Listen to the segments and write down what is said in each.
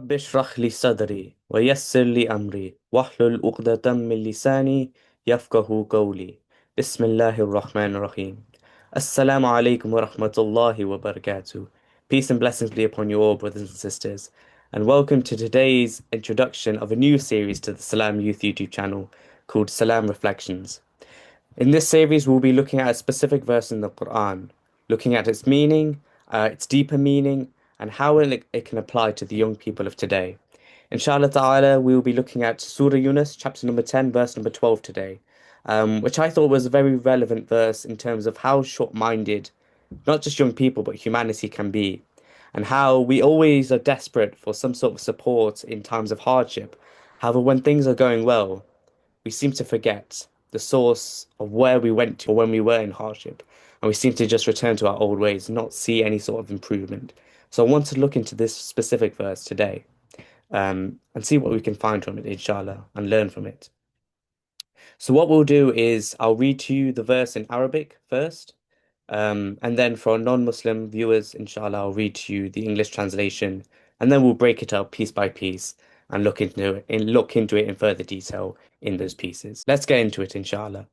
رب اشرح لي صدري ويسر لي أمري واحلل عقدة من لساني يفقه قولي بسم الله الرحمن الرحيم Assalamu alaikum wa rahmatullahi wa barakatuh. Peace and blessings be upon you all, brothers and sisters, and welcome to today's introduction of a new series to the Salaam Youth YouTube channel called Salaam Reflections. In this series, we'll be looking at a specific verse in the Qur'an, looking at its meaning, its deeper meaning, and how it can apply to the young people of today. Inshallah ta'ala, we will be looking at Surah Yunus, chapter number 10, verse number 12 today, which I thought was a very relevant verse in terms of how short-minded not just young people, but humanity can be, and how we always are desperate for some sort of support in times of hardship. However, when things are going well, we seem to forget the source of where we went to when we were in hardship, and we seem to just return to our old ways, not see any sort of improvement. So I want to look into this specific verse today, and see what we can find from it, inshallah, and learn from it. So what we'll do is I'll read to you the verse in Arabic first, and then for our non-Muslim viewers, inshallah, I'll read to you the English translation, and then we'll break it up piece by piece and look into it in further detail in those pieces. Let's get into it, inshallah.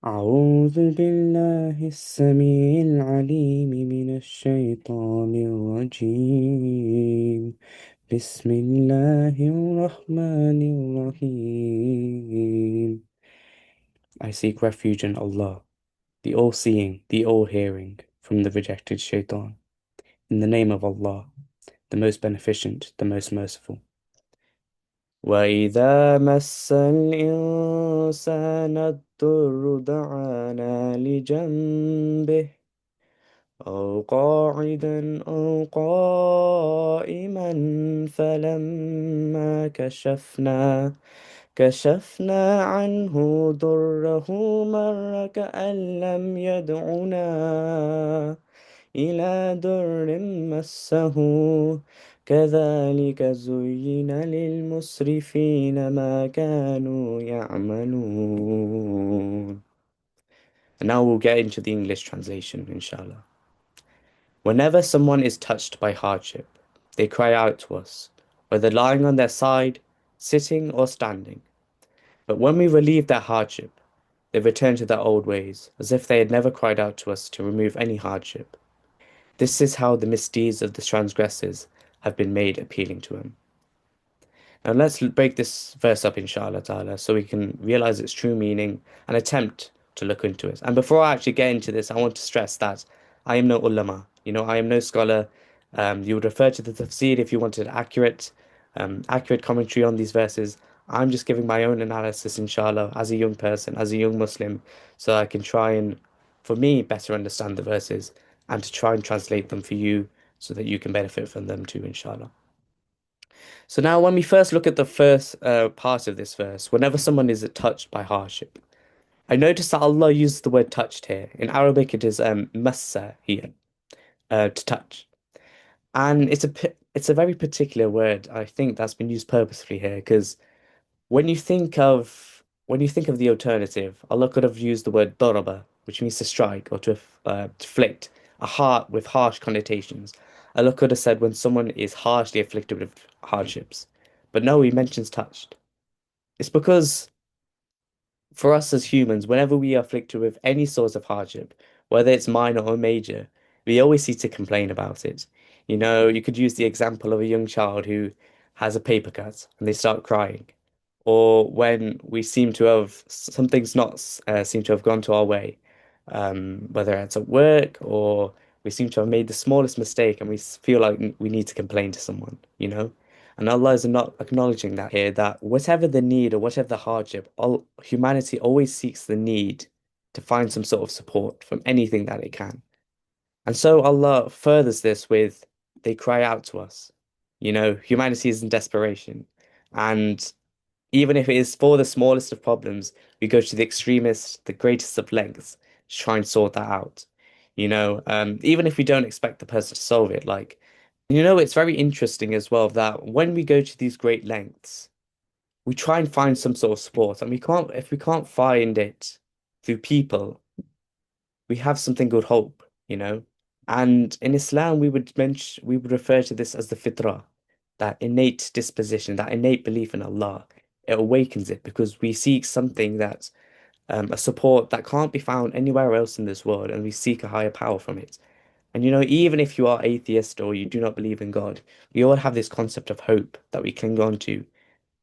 أعوذ بالله السميع العليم من الشيطان الرجيم بسم الله الرحمن الرحيم I seek refuge in Allah, the all-seeing, the all-hearing, from the rejected shaitan. In the name of Allah, the most beneficent, the most merciful. وَإِذَا مَسَّ الْإِنسَانَ الضُّرُّ دَعَانَا لِجَنبِهِ أو قاعدا أو قائما فلما كشفنا عنه ضره مر كأن لم يدعنا إلى ضر مسه كذلك زين للمسرفين ما كانوا يعملون. And now we'll get into the English translation, inshallah. Whenever someone is touched by hardship, they cry out to us, whether lying on their side, sitting, or standing. But when we relieve their hardship, they return to their old ways, as if they had never cried out to us to remove any hardship. This is how the misdeeds of the transgressors have been made appealing to him. Now let's break this verse up, inshallah ta'ala, so we can realize its true meaning and attempt to look into it. And before I actually get into this, I want to stress that I am no ulama. I am no scholar. You would refer to the Tafsir if you wanted accurate commentary on these verses. I'm just giving my own analysis, inshallah, as a young person, as a young Muslim, so I can try and, for me, better understand the verses and to try and translate them for you so that you can benefit from them too, inshallah. So now when we first look at the first part of this verse, whenever someone is touched by hardship, I notice that Allah uses the word touched here. In Arabic, it is massa here, to touch. And it's a very particular word, I think, that's been used purposefully here, because when you think of the alternative, Allah could have used the word daraba, which means to strike or to afflict, a heart with harsh connotations. Allah could have said when someone is harshly afflicted with hardships. But no, he mentions touched. It's because for us as humans, whenever we are afflicted with any sort of hardship, whether it's minor or major, we always seem to complain about it. You could use the example of a young child who has a paper cut and they start crying. Or when we seem to have something's not seem to have gone to our way, whether it's at work or we seem to have made the smallest mistake and we feel like we need to complain to someone. And Allah is not acknowledging that here, that whatever the need or whatever the hardship, all humanity always seeks the need to find some sort of support from anything that it can. And so Allah furthers this with they cry out to us. Humanity is in desperation. And even if it is for the smallest of problems, we go to the extremist, the greatest of lengths to try and sort that out. Even if we don't expect the person to solve it, it's very interesting as well that when we go to these great lengths, we try and find some sort of support, and if we can't find it through people, we have something called hope. And in Islam, we would refer to this as the fitrah. that innate disposition, that innate belief in Allah. It awakens it because we seek something that's a support that can't be found anywhere else in this world, and we seek a higher power from it. And even if you are atheist or you do not believe in God, we all have this concept of hope that we cling on to,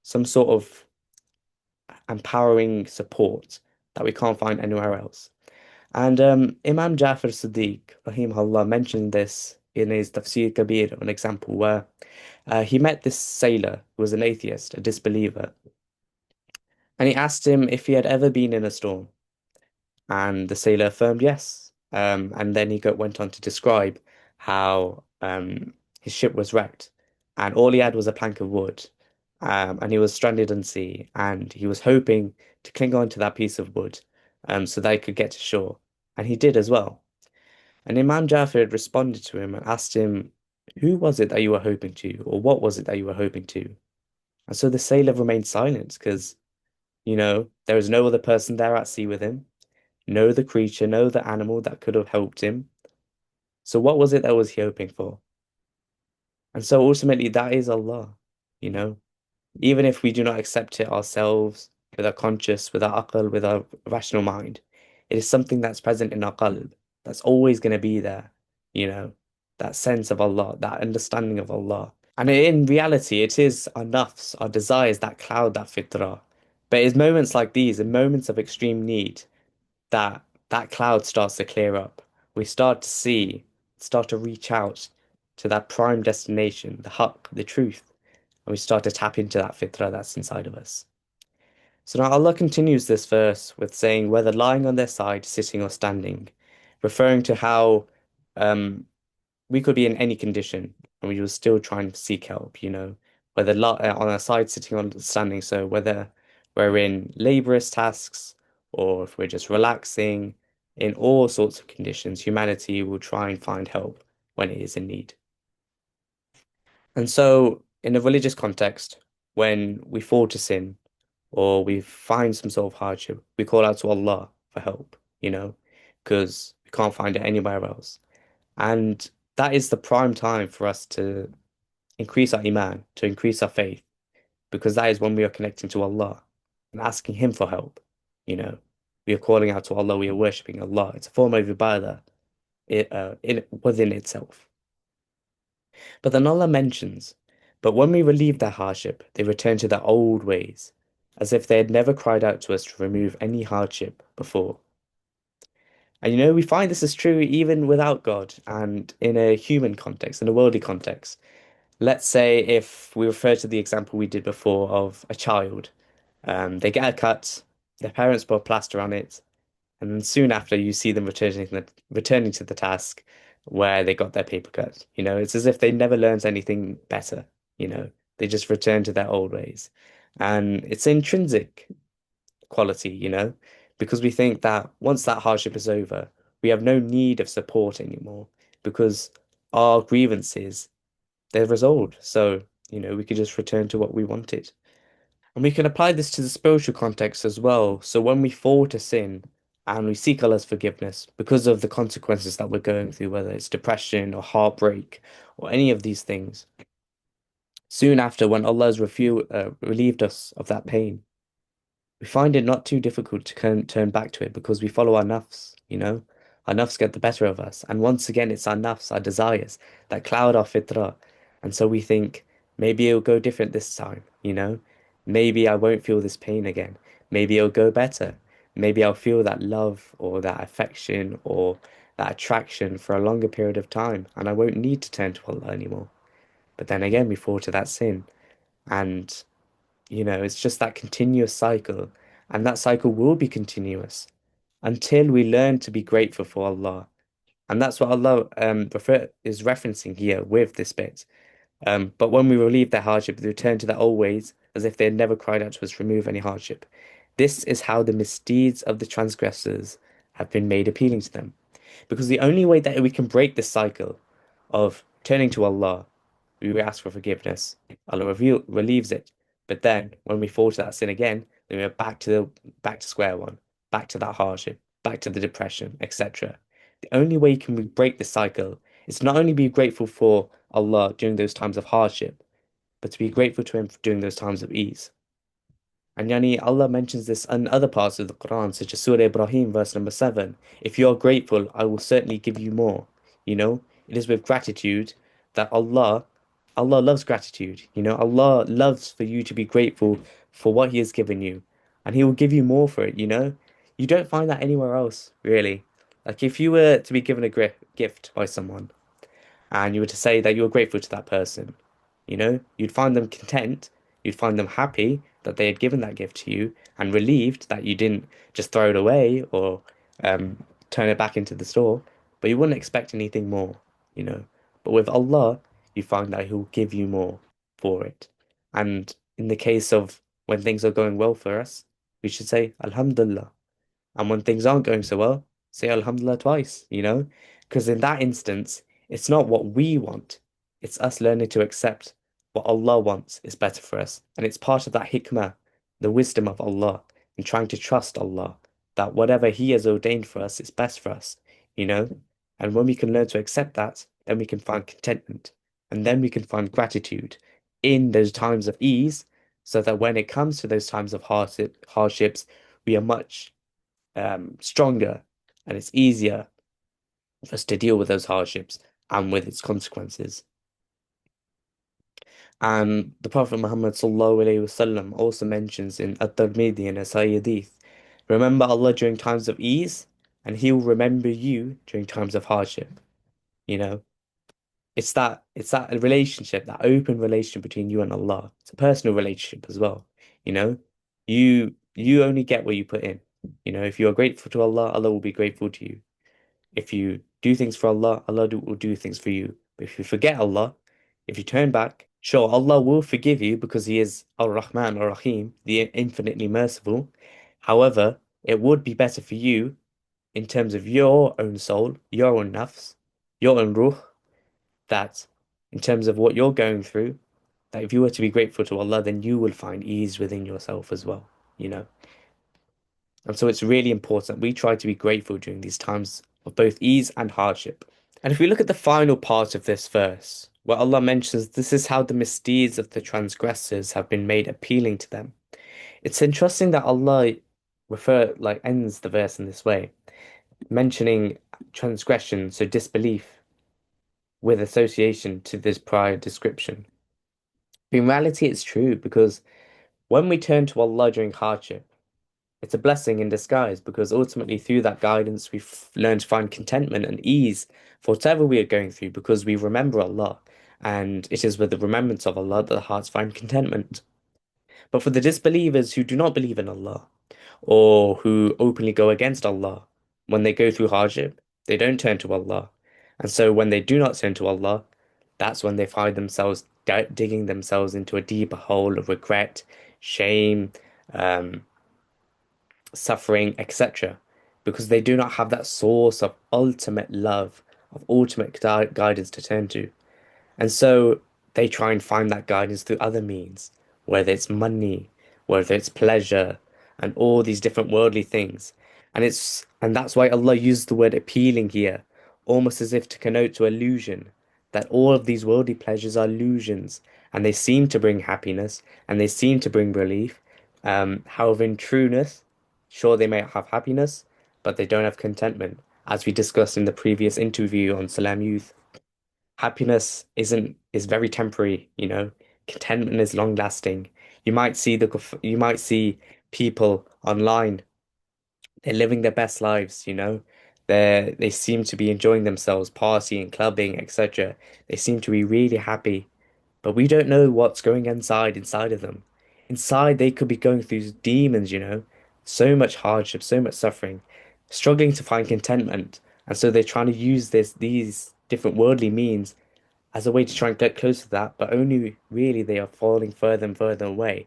some sort of empowering support that we can't find anywhere else. And Imam Jafar Siddiq, rahimahullah, mentioned this in his Tafsir Kabir, an example where he met this sailor who was an atheist, a disbeliever, and he asked him if he had ever been in a storm. And the sailor affirmed yes. And then went on to describe how his ship was wrecked, and all he had was a plank of wood, and he was stranded on sea, and he was hoping to cling on to that piece of wood, so that he could get to shore, and he did as well. And Imam Jafar had responded to him and asked him, "Who was it that you were hoping to, or what was it that you were hoping to?" And so the sailor remained silent because, there was no other person there at sea with him, no the creature, no the animal that could have helped him. So what was it that was he hoping for? And so ultimately that is Allah, you know. Even if we do not accept it ourselves with our conscious, with our aql, with our rational mind, it is something that's present in our qalb, that's always going to be there, you know, that sense of Allah, that understanding of Allah. And in reality, it is our nafs, our desires that cloud that fitrah. But it's moments like these, in moments of extreme need, that that cloud starts to clear up. We start to see, start to reach out to that prime destination, the haqq, the truth, and we start to tap into that fitrah that's inside of us. So now Allah continues this verse with saying, whether lying on their side, sitting or standing, referring to how um, we could be in any condition and we will still try and seek help, whether on our side, sitting or standing. So whether we're in laborious tasks or if we're just relaxing, in all sorts of conditions, humanity will try and find help when it is in need. And so, in a religious context, when we fall to sin or we find some sort of hardship, we call out to Allah for help, because we can't find it anywhere else. And that is the prime time for us to increase our iman, to increase our faith, because that is when we are connecting to Allah and asking Him for help. You know, we are calling out to Allah, we are worshipping Allah. It's a form of ibadah within itself. But then Allah mentions, but when we relieve their hardship, they return to their old ways, as if they had never cried out to us to remove any hardship before. And we find this is true even without God and in a human context, in a worldly context. Let's say if we refer to the example we did before of a child, they get a cut, their parents put plaster on it, and then soon after you see them returning to the task where they got their paper cut. It's as if they never learned anything better, you know, they just return to their old ways. And it's intrinsic quality, because we think that once that hardship is over, we have no need of support anymore because our grievances, they're resolved. So, we could just return to what we wanted. And we can apply this to the spiritual context as well. So when we fall to sin and we seek Allah's forgiveness because of the consequences that we're going through, whether it's depression or heartbreak or any of these things, soon after, when Allah has relieved us of that pain, we find it not too difficult to turn back to it because we follow our nafs, Our nafs get the better of us. And once again, it's our nafs, our desires that cloud our fitrah. And so we think, maybe it'll go different this time, Maybe I won't feel this pain again. Maybe it'll go better. Maybe I'll feel that love or that affection or that attraction for a longer period of time, and I won't need to turn to Allah anymore. But then again, we fall to that sin. And it's just that continuous cycle. And that cycle will be continuous until we learn to be grateful for Allah. And that's what Allah is referencing here with this bit. But when we relieve their hardship, they return to their old ways as if they had never cried out to us, remove any hardship. This is how the misdeeds of the transgressors have been made appealing to them. Because the only way that we can break this cycle of turning to Allah, we ask for forgiveness. Allah relieves it. But then when we fall to that sin again, then we're back to square one, back to that hardship, back to the depression, etc. The only way we break this cycle is to not only be grateful for Allah during those times of hardship, but to be grateful to Him during those times of ease. And Yani Allah mentions this in other parts of the Quran, such as Surah Ibrahim, verse number 7. If you are grateful, I will certainly give you more. You know, it is with gratitude that Allah loves gratitude. You know, Allah loves for you to be grateful for what He has given you, and He will give you more for it, you know? You don't find that anywhere else, really. Like if you were to be given a gift by someone, and you were to say that you were grateful to that person, you know, you'd find them content, you'd find them happy that they had given that gift to you and relieved that you didn't just throw it away or turn it back into the store, but you wouldn't expect anything more, you know. But with Allah, you find that He'll give you more for it. And in the case of when things are going well for us, we should say, Alhamdulillah. And when things aren't going so well, say Alhamdulillah twice, you know? Because in that instance, it's not what we want, it's us learning to accept what Allah wants is better for us. And it's part of that hikmah, the wisdom of Allah, and trying to trust Allah that whatever He has ordained for us is best for us, you know? And when we can learn to accept that, then we can find contentment. And then we can find gratitude in those times of ease, so that when it comes to those times of hardships, we are much stronger and it's easier for us to deal with those hardships and with its consequences. And the Prophet Muhammad sallallahu alaihi wasallam also mentions in At-Tirmidhi and Asai Hadith, remember Allah during times of ease, and He will remember you during times of hardship. You know, it's that relationship, that open relationship between you and Allah. It's a personal relationship as well. You know, you only get what you put in. You know, if you are grateful to Allah, Allah will be grateful to you. If you do things for Allah, will do things for you. But if you forget Allah, if you turn back, sure, Allah will forgive you because He is Ar-Rahman Ar-Rahim, the infinitely merciful. However, it would be better for you in terms of your own soul, your own nafs, your own ruh, that in terms of what you're going through, that if you were to be grateful to Allah, then you will find ease within yourself as well, you know. And so it's really important we try to be grateful during these times of both ease and hardship. And if we look at the final part of this verse, where Allah mentions this is how the misdeeds of the transgressors have been made appealing to them. It's interesting that Allah ends the verse in this way, mentioning transgression, so disbelief, with association to this prior description. In reality, it's true because when we turn to Allah during hardship, it's a blessing in disguise because ultimately, through that guidance, we've learned to find contentment and ease for whatever we are going through because we remember Allah. And it is with the remembrance of Allah that the hearts find contentment. But for the disbelievers who do not believe in Allah or who openly go against Allah, when they go through hardship, they don't turn to Allah. And so when they do not turn to Allah, that's when they find themselves digging themselves into a deeper hole of regret, shame, um, suffering, etc., because they do not have that source of ultimate love, of ultimate guidance to turn to. And so they try and find that guidance through other means, whether it's money, whether it's pleasure, and all these different worldly things. And that's why Allah used the word appealing here, almost as if to connote to illusion, that all of these worldly pleasures are illusions, and they seem to bring happiness, and they seem to bring relief. However, in trueness, sure they may have happiness, but they don't have contentment, as we discussed in the previous interview on Salaam Youth. Happiness is very temporary, you know. Contentment is long lasting. You might see people online, they're living their best lives, you know. They seem to be enjoying themselves, partying, clubbing, etc. They seem to be really happy, but we don't know what's going inside of them. Inside they could be going through demons, you know. So much hardship, so much suffering, struggling to find contentment. And so they're trying to use these different worldly means as a way to try and get close to that, but only really they are falling further and further away.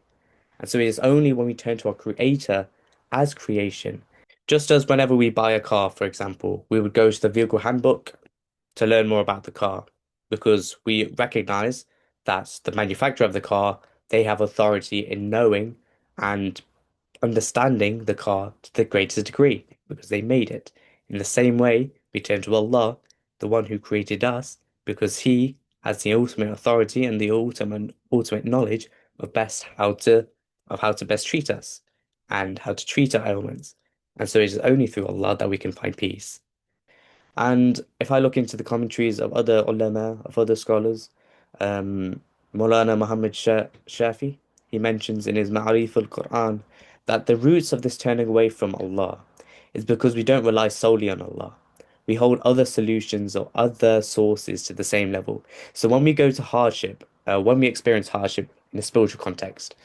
And so it is only when we turn to our Creator as creation, just as whenever we buy a car, for example, we would go to the vehicle handbook to learn more about the car because we recognize that the manufacturer of the car, they have authority in knowing and understanding the car to the greatest degree because they made it. In the same way, we turn to Allah, the one who created us, because He has the ultimate authority and the ultimate knowledge of best how to of how to best treat us and how to treat our ailments. And so it is only through Allah that we can find peace. And if I look into the commentaries of other ulama, of other scholars, um, Maulana Muhammad Shafi, he mentions in his Ma'arif al-Qur'an that the roots of this turning away from Allah is because we don't rely solely on Allah. We hold other solutions or other sources to the same level. So when we go to hardship, when we experience hardship in a spiritual context,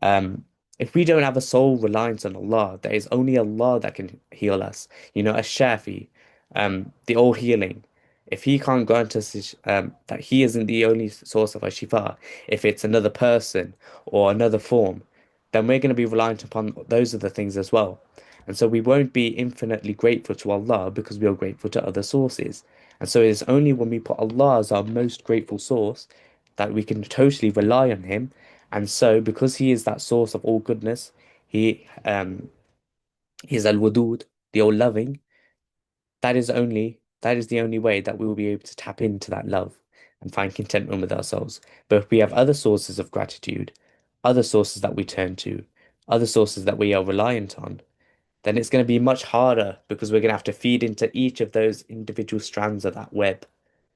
um, if we don't have a sole reliance on Allah, there is only Allah that can heal us. You know, as Shafi, the all healing. If he can't grant us that he isn't the only source of our shifa, if it's another person or another form, then we're going to be reliant upon those other things as well. And so we won't be infinitely grateful to Allah because we are grateful to other sources. And so it's only when we put Allah as our most grateful source that we can totally rely on Him. And so because He is that source of all goodness, He is Al-Wadud, the all loving, that is the only way that we will be able to tap into that love and find contentment with ourselves. But if we have other sources of gratitude, other sources that we turn to, other sources that we are reliant on, then it's going to be much harder because we're going to have to feed into each of those individual strands of that web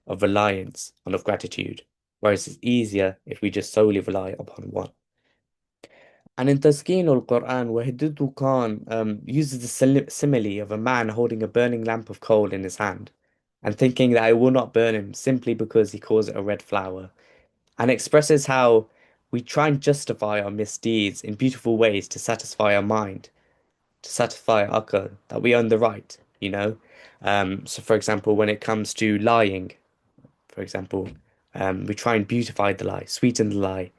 of reliance and of gratitude. Whereas it's easier if we just solely rely upon one. And in Taskin al-Quran, Wahidudu Khan uses the simile of a man holding a burning lamp of coal in his hand and thinking that it will not burn him simply because he calls it a red flower, and expresses how we try and justify our misdeeds in beautiful ways to satisfy our mind, to satisfy our akal, that we earn the right, you know? So, for example, when it comes to lying, for example, we try and beautify the lie, sweeten the lie,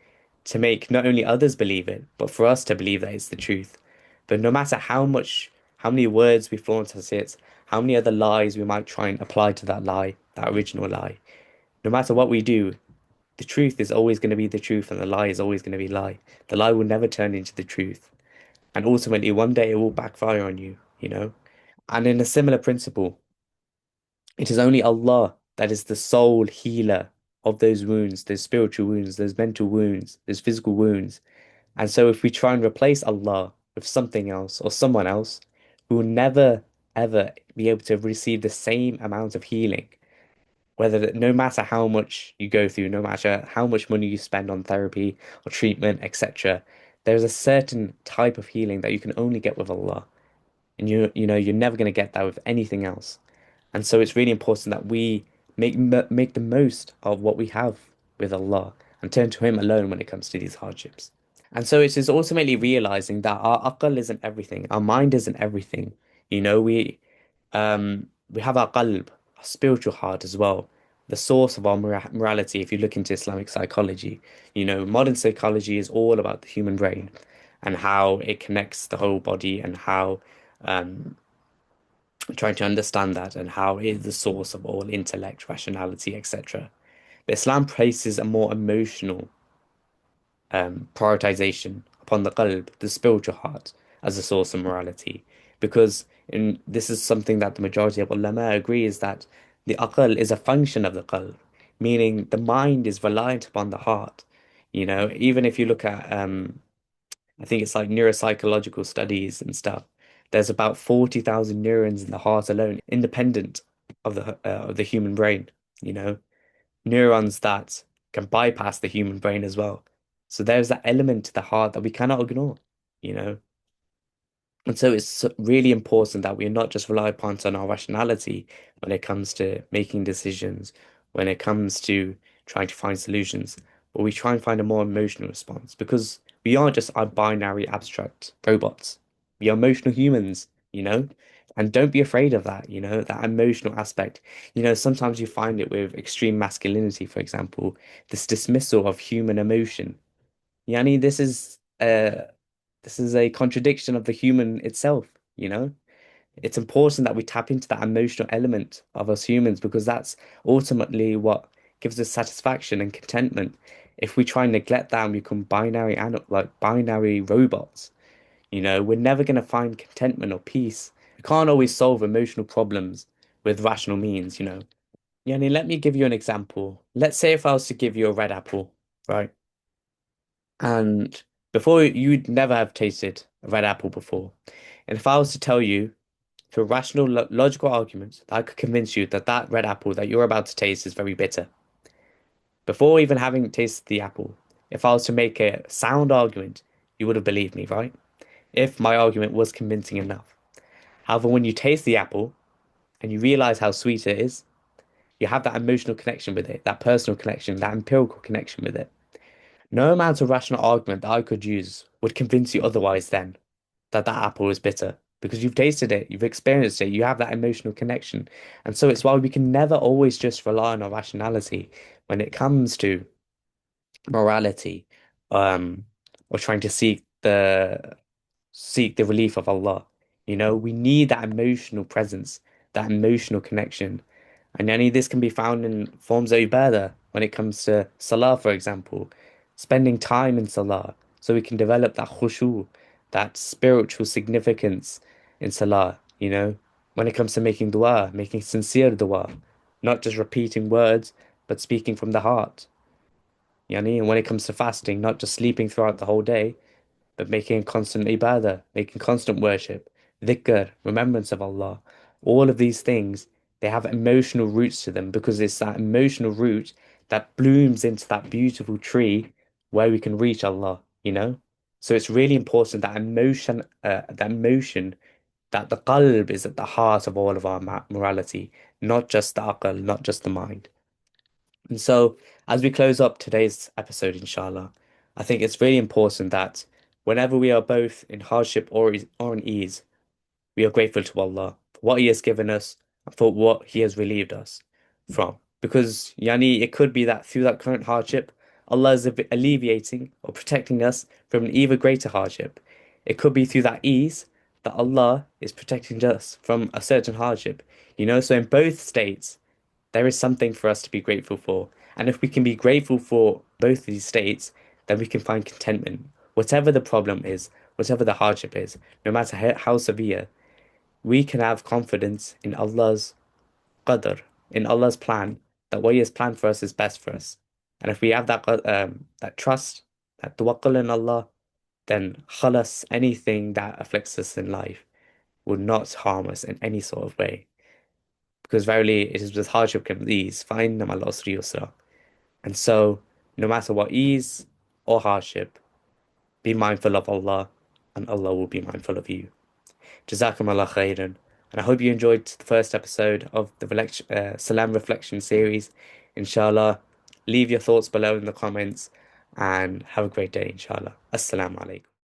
to make not only others believe it, but for us to believe that it's the truth. But no matter how many words we flaunt as it, how many other lies we might try and apply to that lie, that original lie, no matter what we do, the truth is always going to be the truth and the lie is always going to be lie. The lie will never turn into the truth. And ultimately, one day it will backfire on you, you know? And in a similar principle, it is only Allah that is the sole healer of those wounds, those spiritual wounds, those mental wounds, those physical wounds. And so if we try and replace Allah with something else or someone else, we will never, ever be able to receive the same amount of healing. No matter how much you go through, no matter how much money you spend on therapy or treatment, etc., there is a certain type of healing that you can only get with Allah. And you're never going to get that with anything else. And so it's really important that we make the most of what we have with Allah and turn to Him alone when it comes to these hardships. And so it is ultimately realizing that our aql isn't everything, our mind isn't everything. You know, we have our qalb, our spiritual heart as well, the source of our morality. If you look into Islamic psychology, you know, modern psychology is all about the human brain and how it connects the whole body and how um, trying to understand that and how it is the source of all intellect, rationality, etc. But Islam places a more emotional prioritization upon the qalb, the spiritual heart, as a source of morality. Because this is something that the majority of ulama agree is that the aql is a function of the qalb, meaning the mind is reliant upon the heart. You know, even if you look at, I think it's like neuropsychological studies and stuff, there's about 40,000 neurons in the heart alone, independent of the human brain, you know neurons that can bypass the human brain as well. So there's that element to the heart that we cannot ignore, you know. And so it's really important that we not just rely upon on our rationality when it comes to making decisions, when it comes to trying to find solutions, but we try and find a more emotional response because we aren't just our binary abstract robots. We are emotional humans, you know? And don't be afraid of that, you know, that emotional aspect. You know, sometimes you find it with extreme masculinity, for example, this dismissal of human emotion. Yani, this is a contradiction of the human itself, you know? It's important that we tap into that emotional element of us humans because that's ultimately what gives us satisfaction and contentment. If we try and neglect that and become binary robots, you know, we're never going to find contentment or peace. We can't always solve emotional problems with rational means, you know. Yani, let me give you an example. Let's say if I was to give you a red apple, right? And before you'd never have tasted a red apple before. And if I was to tell you through rational, logical arguments that I could convince you that that red apple that you're about to taste is very bitter, before even having tasted the apple, if I was to make a sound argument, you would have believed me, right? If my argument was convincing enough. However, when you taste the apple and you realize how sweet it is, you have that emotional connection with it, that personal connection, that empirical connection with it. No amount of rational argument that I could use would convince you otherwise then that that apple is bitter because you've tasted it, you've experienced it, you have that emotional connection. And so it's why we can never always just rely on our rationality when it comes to morality, um, or trying to seek the relief of Allah. You know, we need that emotional presence, that emotional connection. And any this can be found in forms of ibadah when it comes to salah, for example, spending time in salah so we can develop that khushu, that spiritual significance in salah, you know, when it comes to making dua, making sincere dua, not just repeating words, but speaking from the heart. Yani, and when it comes to fasting, not just sleeping throughout the whole day, but making constant ibadah, making constant worship, dhikr, remembrance of Allah. All of these things, they have emotional roots to them because it's that emotional root that blooms into that beautiful tree where we can reach Allah, you know? So it's really important that emotion, that the qalb is at the heart of all of our morality, not just the aql, not just the mind. And so, as we close up today's episode, inshallah, I think it's really important that whenever we are both in hardship or in ease, we are grateful to Allah for what He has given us and for what He has relieved us from. Because, yani, it could be that through that current hardship, Allah is alleviating or protecting us from an even greater hardship. It could be through that ease that Allah is protecting us from a certain hardship. You know, so in both states, there is something for us to be grateful for. And if we can be grateful for both these states, then we can find contentment. Whatever the problem is, whatever the hardship is, no matter how severe, we can have confidence in Allah's qadr, in Allah's plan, that what He has planned for us is best for us. And if we have that trust, that tawakkul in Allah, then khalas, anything that afflicts us in life will not harm us in any sort of way. Because verily it is with hardship comes ease. فَإِنَّ مَعَ الْعُسْرِ يُسْرًا. And so, no matter what ease or hardship, be mindful of Allah, and Allah will be mindful of you. Jazakum Allah khairan. And I hope you enjoyed the first episode of the Salaam Reflection series. Inshallah, leave your thoughts below in the comments and have a great day, inshallah. Assalamu alaikum.